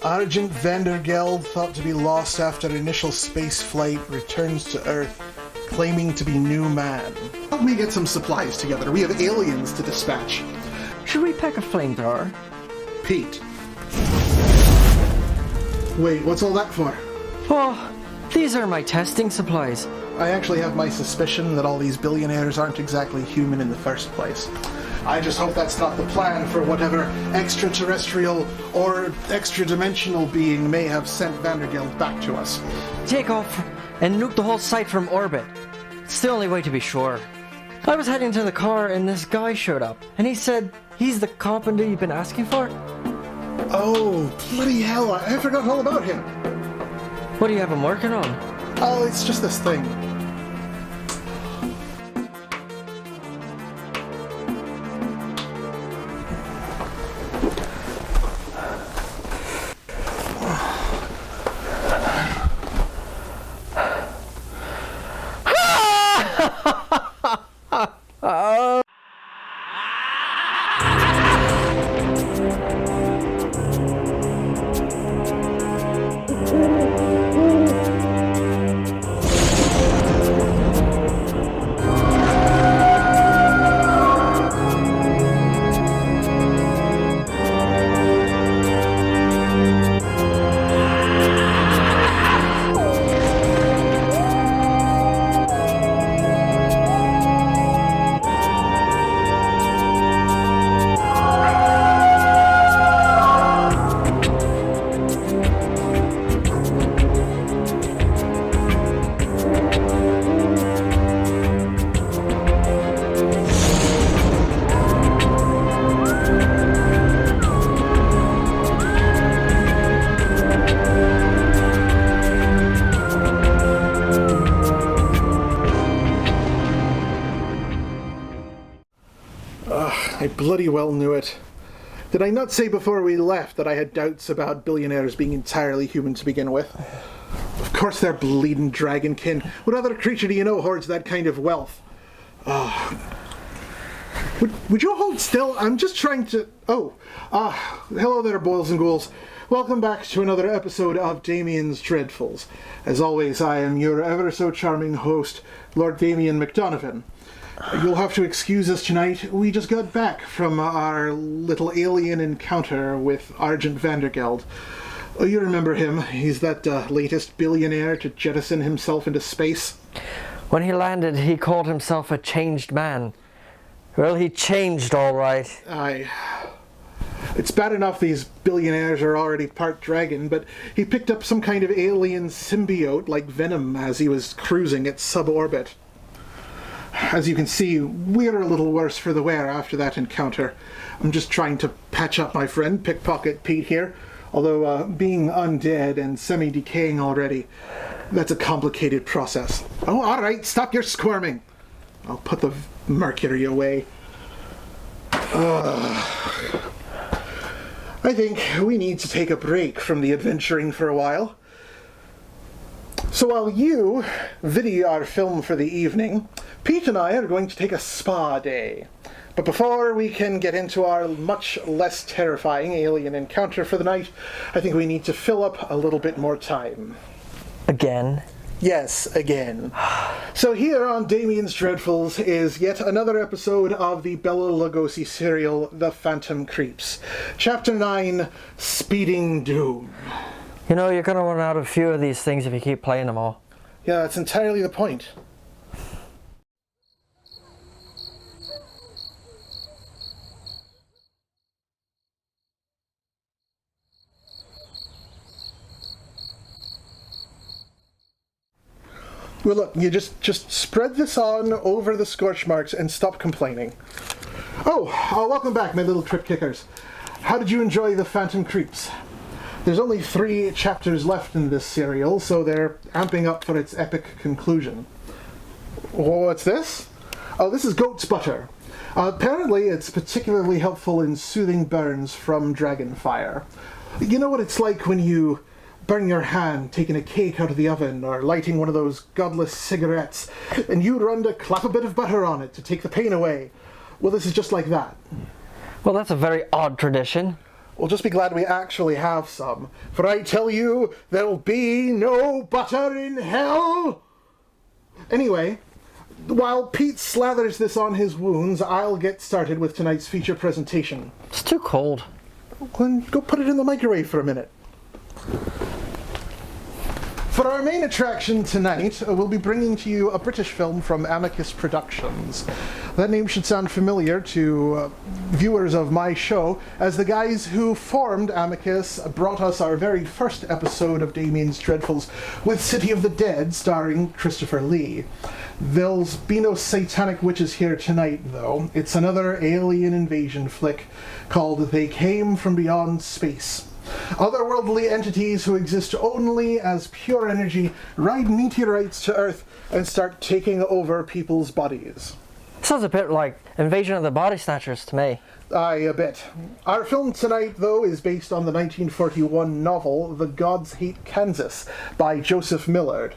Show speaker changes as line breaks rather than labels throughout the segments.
Argent Vandergeld, thought to be lost after initial space flight, returns to Earth, claiming to be new man.
Help me get some supplies together. We have aliens to dispatch.
Should we pack a flamethrower?
Pete. Wait, what's all that for?
Oh, these are my testing supplies.
I actually have my suspicion that all these billionaires aren't exactly human in the first place. I just hope that's not the plan for whatever extraterrestrial or extra-dimensional being may have sent Vandergeld back to us.
Take off and nuke the whole site from orbit. It's the only way to be sure. I was heading to the car and this guy showed up, and he said he's the carpenter you've been asking for.
Oh, bloody hell, I forgot all about him.
What do you have him working on?
Oh, it's just this thing. I bloody well knew it. Did I not say before we left that I had doubts about billionaires being entirely human to begin with? Of course they're bleeding dragonkin. What other creature do you know hoards that kind of wealth? Would you hold still? I'm just trying to... hello there, boils and ghouls. Welcome back to another episode of Damian's Dreadfuls. As always, I am your ever so charming host, Lord Damian MacDonovan. You'll have to excuse us tonight. We just got back from our little alien encounter with Argent Vandergeld. Oh, you remember him. He's that latest billionaire to jettison himself into space.
When he landed, he called himself a changed man. Well, he changed all right.
Aye. It's bad enough these billionaires are already part dragon, but he picked up some kind of alien symbiote like Venom as he was cruising at suborbit. As you can see, we're a little worse for the wear after that encounter. I'm just trying to patch up my friend, Pickpocket Pete here. Although, being undead and semi-decaying already, that's a complicated process. Oh, alright, stop your squirming. I'll put the mercury away. I think we need to take a break from the adventuring for a while. So while you video our film for the evening, Pete and I are going to take a spa day. But before we can get into our much less terrifying alien encounter for the night, I think we need to fill up a little bit more time.
Again?
Yes, again. So here on Damian's Dreadfuls is yet another episode of the Bela Lugosi serial, The Phantom Creeps. Chapter 9, Speeding Doom.
You know, you're gonna run out of a few of these things if you keep playing them all.
Yeah, that's entirely the point. Well, look, you just spread this on over the scorch marks and stop complaining. Oh, welcome back, my little trip kickers. How did you enjoy The Phantom Creeps? There's only 3 chapters left in this serial, so they're amping up for its epic conclusion. What's this? Oh, this is goat's butter. Apparently, it's particularly helpful in soothing burns from dragon fire. You know what it's like when you burn your hand taking a cake out of the oven or lighting one of those godless cigarettes, and you run to clap a bit of butter on it to take the pain away. Well, this is just like that.
Well, that's a very odd tradition.
Well, just be glad we actually have some. For I tell you, there'll be no butter in hell! Anyway, while Pete slathers this on his wounds, I'll get started with tonight's feature presentation.
It's too cold.
Then go put it in the microwave for a minute. For our main attraction tonight, we'll be bringing to you a British film from Amicus Productions. That name should sound familiar to viewers of my show, as the guys who formed Amicus brought us our very first episode of Damian's Dreadfuls with City of the Dead, starring Christopher Lee. There'll be no satanic witches here tonight, though. It's another alien invasion flick called They Came from Beyond Space. Otherworldly entities who exist only as pure energy ride meteorites to Earth and start taking over people's bodies.
Sounds a bit like Invasion of the Body Snatchers to me.
Aye, a bit. Our film tonight, though, is based on the 1941 novel The Gods Hate Kansas by Joseph Millard.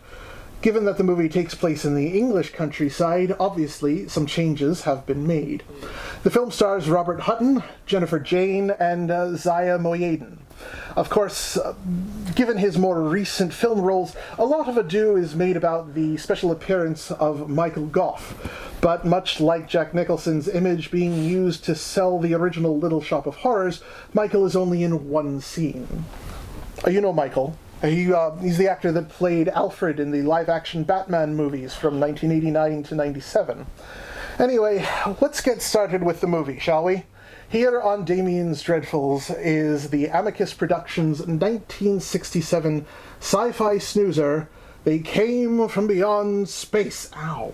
Given that the movie takes place in the English countryside, obviously some changes have been made. The film stars Robert Hutton, Jennifer Jayne, and Zaya Mohyeddin. Of course, given his more recent film roles, a lot of ado is made about the special appearance of Michael Gough. But much like Jack Nicholson's image being used to sell the original Little Shop of Horrors, Michael is only in one scene. You know Michael. He's the actor that played Alfred in the live-action Batman movies from 1989 to 97. Anyway, let's get started with the movie, shall we? Here on Damian's Dreadfuls is the Amicus Productions 1967 sci-fi snoozer, They Came from Beyond Space. Ow.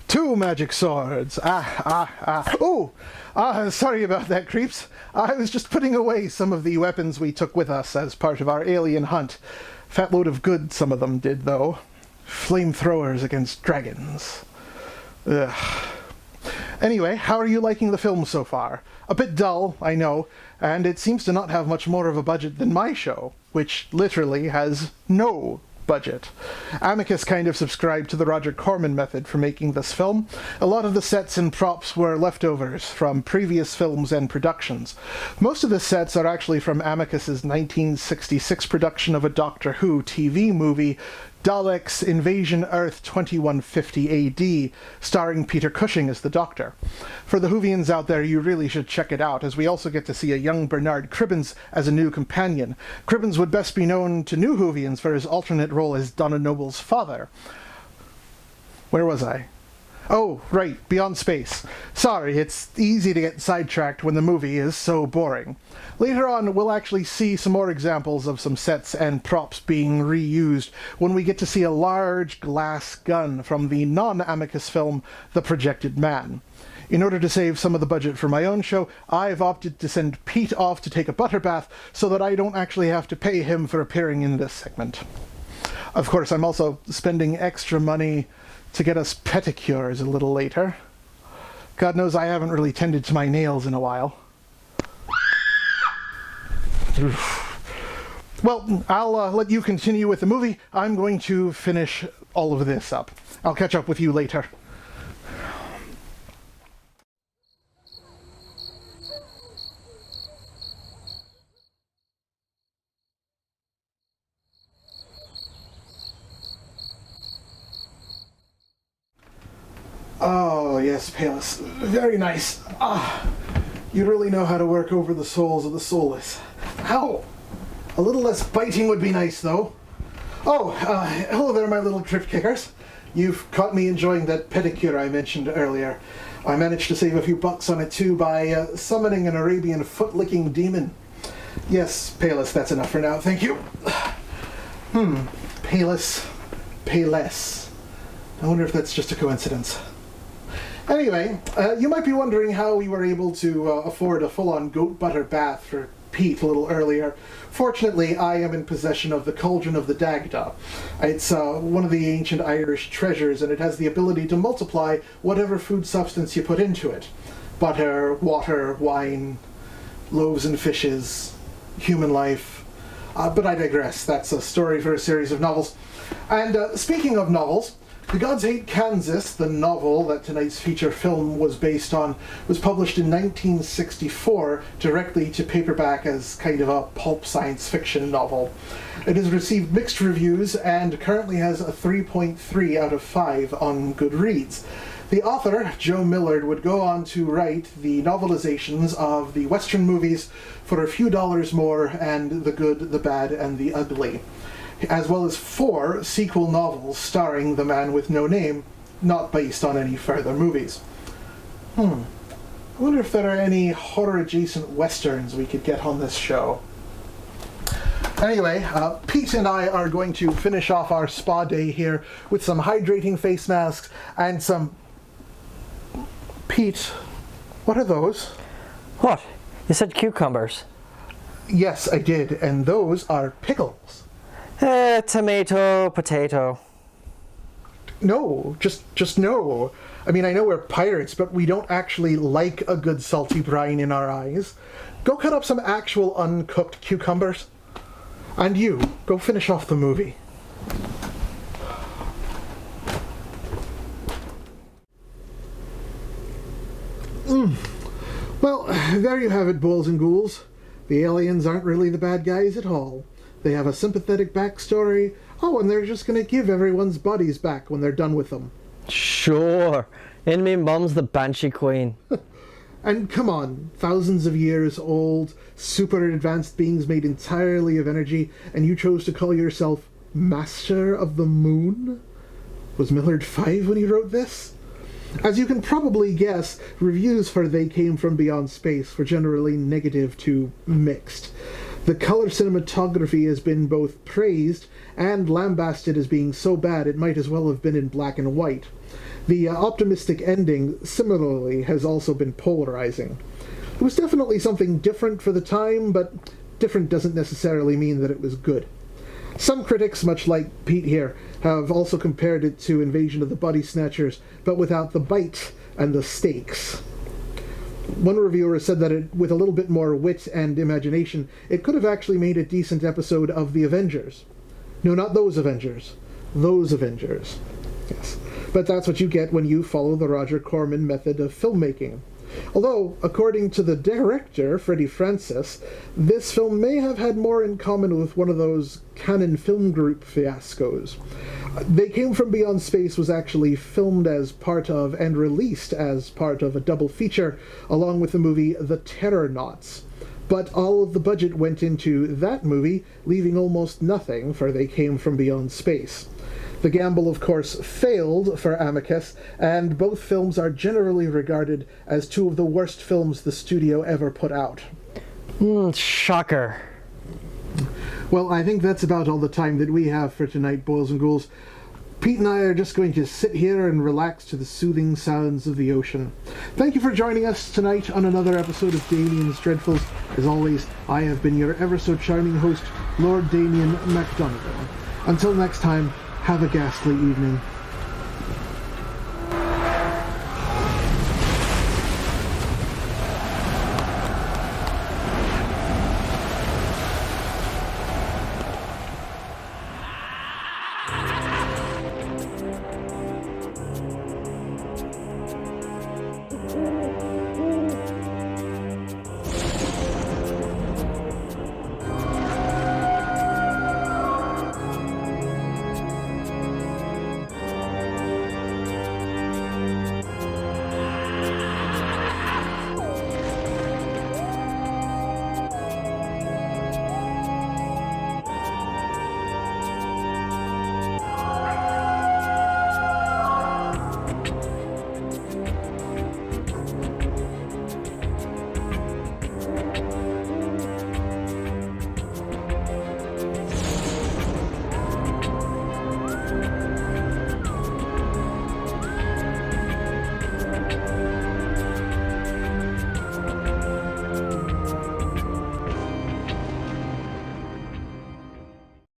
Two magic swords. Sorry about that, creeps. I was just putting away some of the weapons we took with us as part of our alien hunt. Fat load of good some of them did, though. Flamethrowers against dragons. Ugh. Anyway, how are you liking the film so far? A bit dull, I know, and it seems to not have much more of a budget than my show, which literally has no budget. Amicus kind of subscribed to the Roger Corman method for making this film. A lot of the sets and props were leftovers from previous films and productions. Most of the sets are actually from Amicus's 1966 production of a Doctor Who TV movie, Daleks Invasion Earth 2150 AD, starring Peter Cushing as the Doctor. For the Whovians out there, you really should check it out, as we also get to see a young Bernard Cribbins as a new companion. Cribbins would best be known to new Whovians for his alternate role as Donna Noble's father. Where was I? Oh, right, Beyond Space. Sorry, it's easy to get sidetracked when the movie is so boring. Later on, we'll actually see some more examples of some sets and props being reused when we get to see a large glass gun from the non-Amicus film, The Projected Man. In order to save some of the budget for my own show, I've opted to send Pete off to take a butter bath so that I don't actually have to pay him for appearing in this segment. Of course, I'm also spending extra money to get us pedicures a little later. God knows I haven't really tended to my nails in a while. Well, I'll let you continue with the movie. I'm going to finish all of this up. I'll catch up with you later. Oh, yes, Palus. Very nice. You really know how to work over the souls of the soulless. Ow! A little less biting would be nice, though. Oh, hello there, my little trip kickers. You've caught me enjoying that pedicure I mentioned earlier. I managed to save a few bucks on it, too, by summoning an Arabian foot-licking demon. Yes, Palus, that's enough for now, thank you. Palus. Payless. I wonder if that's just a coincidence. Anyway, you might be wondering how we were able to afford a full-on goat butter bath for Pete a little earlier. Fortunately, I am in possession of the Cauldron of the Dagda. It's one of the ancient Irish treasures, and it has the ability to multiply whatever food substance you put into it. Butter, water, wine, loaves and fishes, human life. But I digress. That's a story for a series of novels. And speaking of novels, The Gods Hate Kansas, the novel that tonight's feature film was based on, was published in 1964 directly to paperback as kind of a pulp science fiction novel. It has received mixed reviews and currently has a 3.3 out of 5 on Goodreads. The author, Joe Millard, would go on to write the novelizations of the Western movies For a Few Dollars More and The Good, the Bad, and the Ugly, as well as 4 sequel novels starring the man with no name, not based on any further movies. I wonder if there are any horror-adjacent westerns we could get on this show. Anyway, Pete and I are going to finish off our spa day here with some hydrating face masks and some... Pete, what are those?
What? You said cucumbers.
Yes, I did, and those are pickles.
Tomato, potato.
No, just no. I mean, I know we're pirates, but we don't actually like a good salty brine in our eyes. Go cut up some actual uncooked cucumbers. And you, go finish off the movie. Well, there you have it, boys and ghouls. The aliens aren't really the bad guys at all. They have a sympathetic backstory. Oh, and they're just going to give everyone's bodies back when they're done with them.
Sure. And me mum's the Banshee Queen.
And come on, thousands of years old, super advanced beings made entirely of energy, and you chose to call yourself Master of the Moon? Was Millard 5 when he wrote this? As you can probably guess, reviews for They Came From Beyond Space were generally negative to mixed. The color cinematography has been both praised and lambasted as being so bad it might as well have been in black and white. The optimistic ending, similarly, has also been polarizing. It was definitely something different for the time, but different doesn't necessarily mean that it was good. Some critics, much like Pete here, have also compared it to Invasion of the Body Snatchers, but without the bite and the stakes. One reviewer said that with a little bit more wit and imagination, it could have actually made a decent episode of The Avengers. No, not those Avengers. Those Avengers. Yes. But that's what you get when you follow the Roger Corman method of filmmaking. Although, according to the director, Freddie Francis, this film may have had more in common with one of those Canon Film Group fiascos. They Came From Beyond Space was actually filmed as part of and released as part of a double feature, along with the movie The Terrornauts. But all of the budget went into that movie, leaving almost nothing for They Came From Beyond Space. The gamble, of course, failed for Amicus, and both films are generally regarded as 2 of the worst films the studio ever put out.
Shocker.
Well, I think that's about all the time that we have for tonight, boys and ghouls. Pete and I are just going to sit here and relax to the soothing sounds of the ocean. Thank you for joining us tonight on another episode of Damien's Dreadfuls. As always, I have been your ever-so-charming host, Lord Damian MacDonovan. Until next time, have a ghastly evening.